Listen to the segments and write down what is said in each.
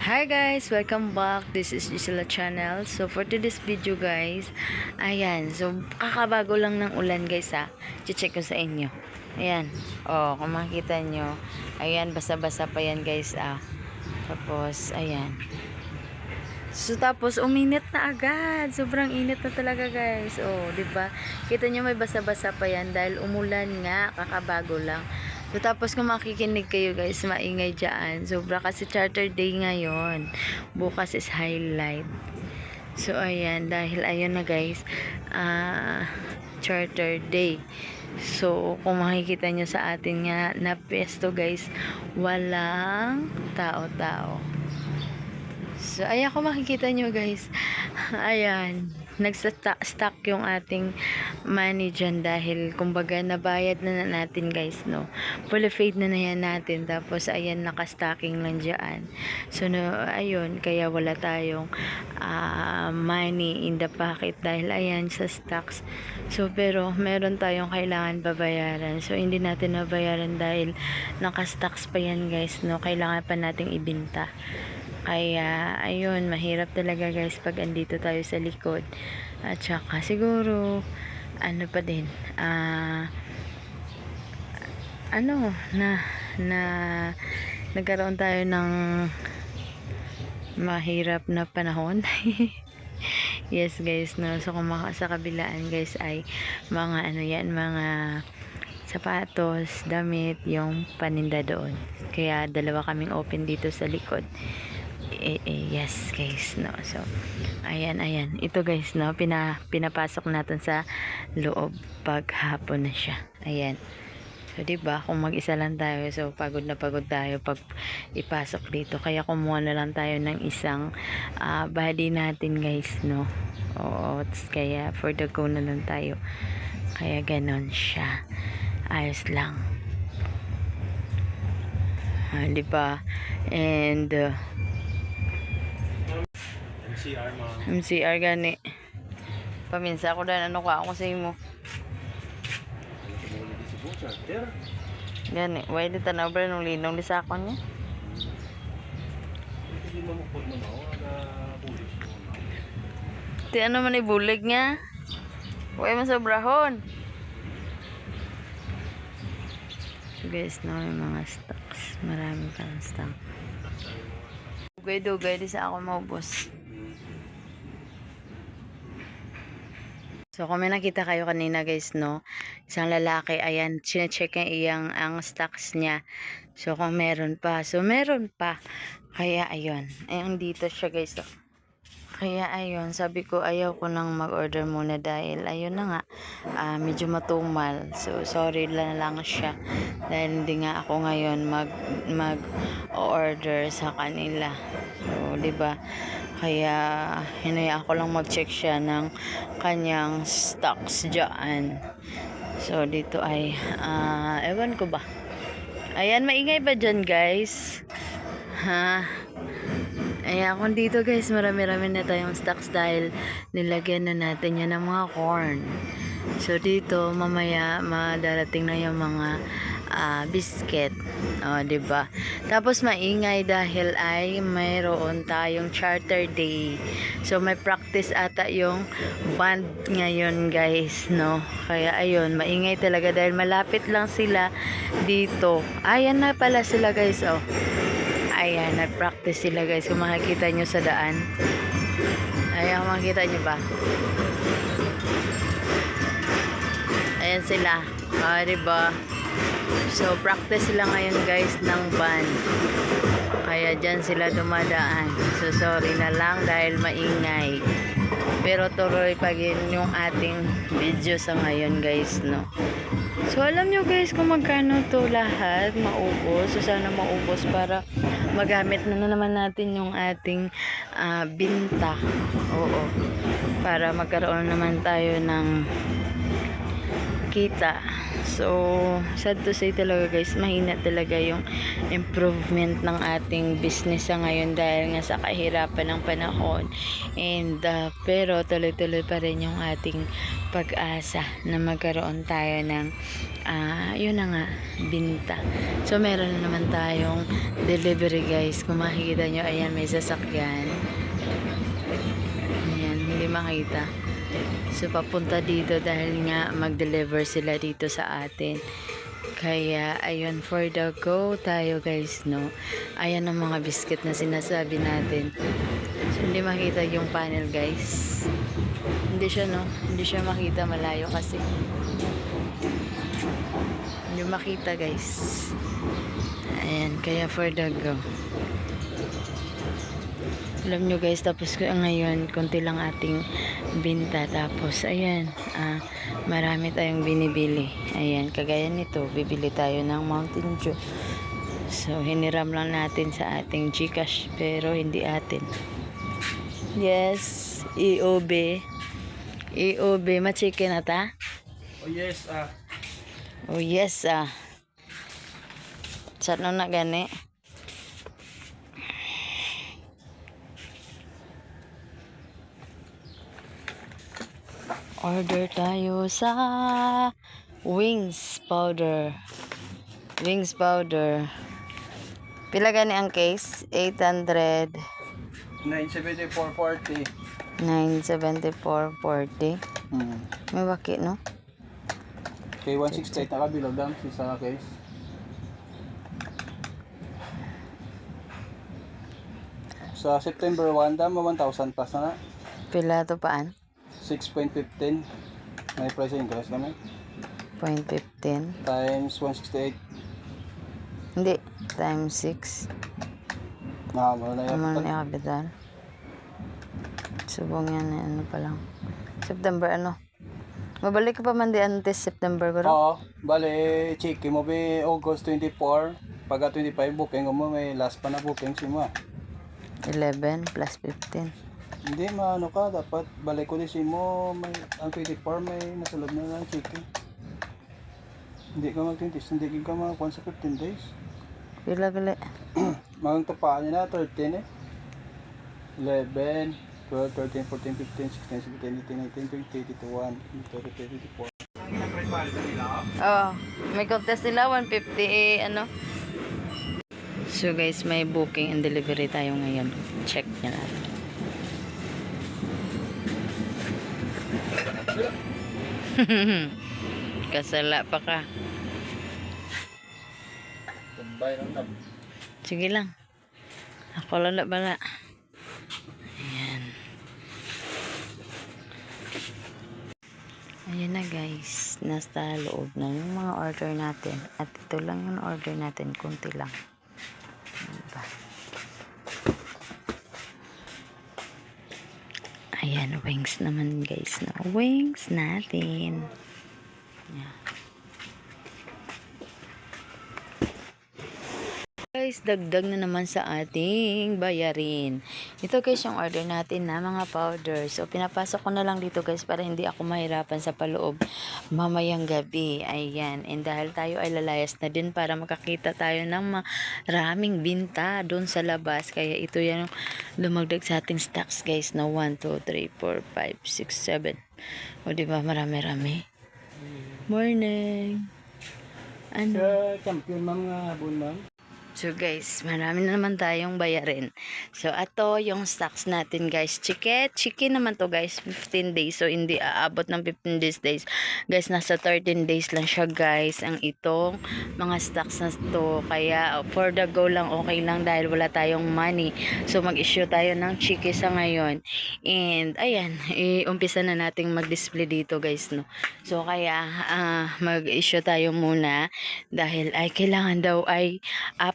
Hi guys! Welcome back. This is Gisela Channel. So for today's video guys, ayan. So kakabago lang ng ulan guys ha. Check ko sa inyo. Ayan. Oh, kung makikita nyo. Ayan, basa-basa pa yan guys ah. Tapos, ayan. So tapos uminit na agad. Sobrang init na talaga guys. Oh, 'di ba? Kita nyo may basa-basa pa yan dahil umulan nga, kakabago lang. So tapos kung makikinig kayo guys, maingay diyan. Sobra kasi charter day ngayon. Bukas is highlight. So ayan, dahil ayun na guys, charter day. So kung makikita nyo sa atin nga na pesto guys, walang tao-tao. So, ayan kung makikita nyo guys. Ayan. Nagsta-stock yung ating money dyan dahil kumbaga nabayad na natin guys, no. Full paid na yan natin. Tapos, ayan, nakastocking lang dyan. So, no, ayun. Kaya wala tayong money in the pocket dahil ayan sa stocks. So, pero meron tayong kailangan babayaran. So, hindi natin nabayaran dahil nakastocks pa yan guys, no. Kailangan pa nating ibenta. Kaya, ayun, mahirap talaga guys pag andito tayo sa likod. At saka, siguro, ano pa din, nagkaroon tayo ng mahirap na panahon. Yes guys, no. So, kung sa kabilaan guys ay mga mga sapatos, damit, yung paninda doon. Kaya, dalawa kaming open dito sa likod. Yes guys, no. So ayan, ito guys, no, pinapasok natin sa loob pag hapon na siya. Ayan. So diba, kung mag-isa lang tayo, so pagod na pagod tayo pag ipasok dito. Kaya kumuha na lang tayo ng isang body natin guys, no. Oo, kaya for the go na lang tayo. Kaya ganon siya. Ayos lang. Diba? And MCR gani. Paminsa ko dahil ano ka ako sa imo. Gani, why di tanaw ba nung linong lisakon niya? Ti ano man ibulig niya? Huwag man sobrahon. So guys, no, yung mga stocks. Marami pang stock. Dugay-dugay di sa ako maubos. So, kung may nakita kayo kanina guys, no, isang lalaki, ayan, sinecheck niya ang stocks niya. So, kung meron pa. So, meron pa. Kaya, ayun. Ayun, dito siya guys. So, kaya, ayun, sabi ko, ayaw ko nang mag-order muna dahil, ayun na nga, medyo matumal. So, sorry lang siya. Dahil hindi nga ako ngayon mag-order sa kanila. So, diba? Kaya, hinaya ako lang mag-check siya ng kanyang stocks dyan. So, dito ay, ewan ko ba. Ayan, maingay ba dyan, guys? Ha? Ayan, kung dito, guys, marami-rami na tayong stocks dahil nilagyan na natin yan ng mga corn. So, dito, mamaya, madarating na yung mga biscuit. O, diba? Tapos maingay dahil ay mayroon tayong charter day. So may practice ata yung band ngayon guys, no? Kaya ayun, maingay talaga dahil malapit lang sila dito. Ayan na pala sila guys, oh. Ayan, nag-practice sila guys. Kung makikita nyo sa daan. Ayan, kung makikita nyo ba? Ayan sila. Diba? So, practice sila ngayon guys ng band. Kaya dyan sila dumadaan. So, sorry na lang dahil maingay. Pero tuloy pa rin yung ating video sa ngayon guys, no. So, alam nyo guys kung magkano to lahat maubos. So, sana maubos para magamit na naman natin yung ating binta. Oo. Para magkaroon naman tayo ng kita. So, sad to say talaga guys, mahina talaga yung improvement ng ating business sa ngayon dahil nga sa kahirapan ng panahon. And, pero tuloy-tuloy pa rin yung ating pag-asa na magkaroon tayo ng, yun na nga, binta. So, meron na naman tayong delivery guys. Kung makikita nyo, ayan, may sasakyan. Ayan, hindi makita. So, papunta dito dahil nga mag-deliver sila dito sa atin. Kaya, ayun, for the go tayo guys, no? Ayan ang mga biscuit na sinasabi natin. So, hindi makita yung panel guys. Hindi siya, no? Hindi siya makita, malayo kasi. Hindi makita guys. Ayan, kaya for the go. Alam nyo guys, tapos ngayon, konti lang ating binta. Tapos, ayan, marami tayong binibili. Ayan, kagaya nito, bibili tayo ng Mountain Dew. So, hiniram lang natin sa ating GCash, pero hindi atin. Yes, EOB. EOB, ma-chicken na ta? Oh yes, Oh yes, Saan na gani? Order tayo sa wings powder. Wings powder. Pila gani ang case? 800. 974.40. 974.40. May baki, no? Kay 168 nakabilog lang sa case. Sa September 1, dama 1,000 plus na. Pila to paan? 6.15. May price increase kami. 0.15. Times 168. Hindi. Times 6. Nakamala na Ano yan. ni kapital? Subong yan. Ano pa lang. September ano? Mabalik ka pa man di antes September ko rin? Oo. Bale, check mo be August 24. Pagka 25 booking mo, may last pa na booking si mo. 11 plus 15. Hindi, maano ka. Dapat balik ko din si mo. May, ang 24 may nasa loob na lang chicken. Hindi ka mag-20. Hindi ka mag-1 sa 15 days. Pila. Magang tapaan niya na 13 eh. 11, 12, 13, 14, 15, 16, 17, 18, 19, 20, 21, 22, 23, 24. Oh, may contest sila 150 ano. So guys, may booking and delivery tayo ngayon. Check nyo na. Kasala pa ka. Tambay lang na. Sige lang. Ako lala bala. Ayan. Ayan na guys. Nasa loob na yung mga order natin. At ito lang yung order natin. Kunti lang. Diba? Ayan, wings naman guys. Na wings natin. Yeah. Guys, dagdag na naman sa ating bayarin. Ito guys yung order natin na mga powder. So, pinapasok ko na lang dito guys para hindi ako mahirapan sa paloob mamayang gabi. Ayan. And dahil tayo ay lalayas na din para makakita tayo ng maraming binta doon sa labas. Kaya ito yan yung lumagdag sa ating stocks guys na 1, 2, 3, 4, 5, 6, 7. O diba marami-rami. Morning. Ano? Sa champion ma'am nga hapon ma'am. So guys, marami na naman tayong bayarin. So ato yung stocks natin guys. Chicken naman to guys, 15 days. So hindi aabot ng 15 days. Guys, nasa 13 days lang siya guys. Ang itong mga stocks na to. Kaya for the go lang, okay lang dahil wala tayong money. So mag-issue tayo ng chicken sa ngayon. And ayan, umpisa na nating mag-display dito guys, no. So kaya mag-issue tayo muna dahil ay kailangan daw ay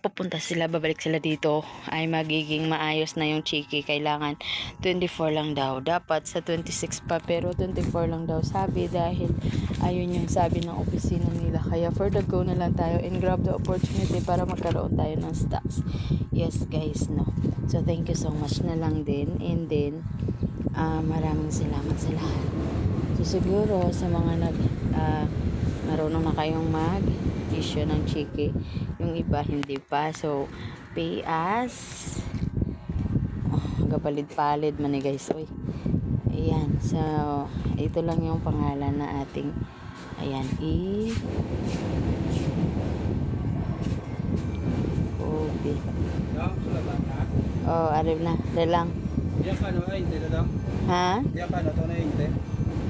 pupunta sila, babalik sila dito, ay magiging maayos na yung chiki. Kailangan 24 lang daw. Dapat sa 26 pa, pero 24 lang daw sabi dahil ayun yung sabi ng opisina nila. Kaya for the go na lang tayo and grab the opportunity para magkaroon tayo ng stocks. Yes guys, no. So thank you so much na lang din. And then maraming salamat sa lahat. So siguro sa mga marunong na kayong mag-issue ng chiki. Yung iba hindi pa. So, pay as gapalit-palit man ni guys. Uy. Ayan. So, ito lang yung pangalan na ating ayan. Kobe. Dam, sulatan na. Oh, arib na. Dahil lang. Diyan ka no, ay hindi na dam. Ha? Diyan ka no, to na hindi.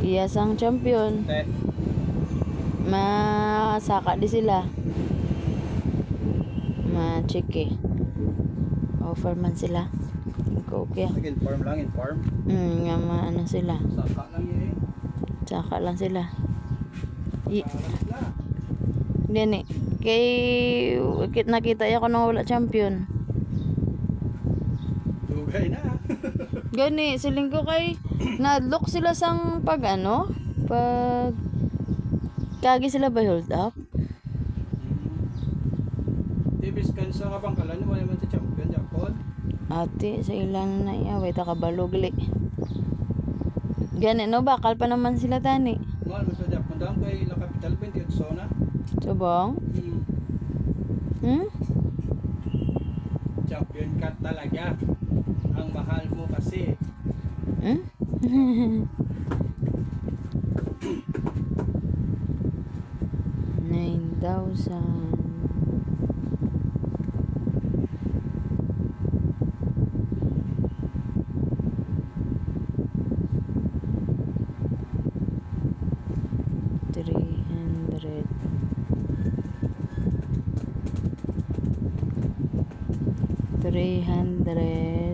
Iya sang champion. Te. Masaka di sila. Ma-chiki. Offer man sila. Okay. Nag-inform lang, inform. Nga ano sila. Saka lang yun eh. Saka lang sila. Saka lang sila. Hindi ni. Kay nakita ko nang wala champion. Dugay na. Gani, siling ko kay na-lock sila sang pag kagi sila ba hold up? Tibis kan sa kabangkalan, wala naman sa champion, Japon. Ate, sa ilang na iya, wait kabalo gali. Gani, no, bakal pa naman sila tani. Mahal mo sa Japon daw kay La Capital 28 na. Subong? Champion ka talaga. Ang mahal mo kasi. Hmm? 9,000. $300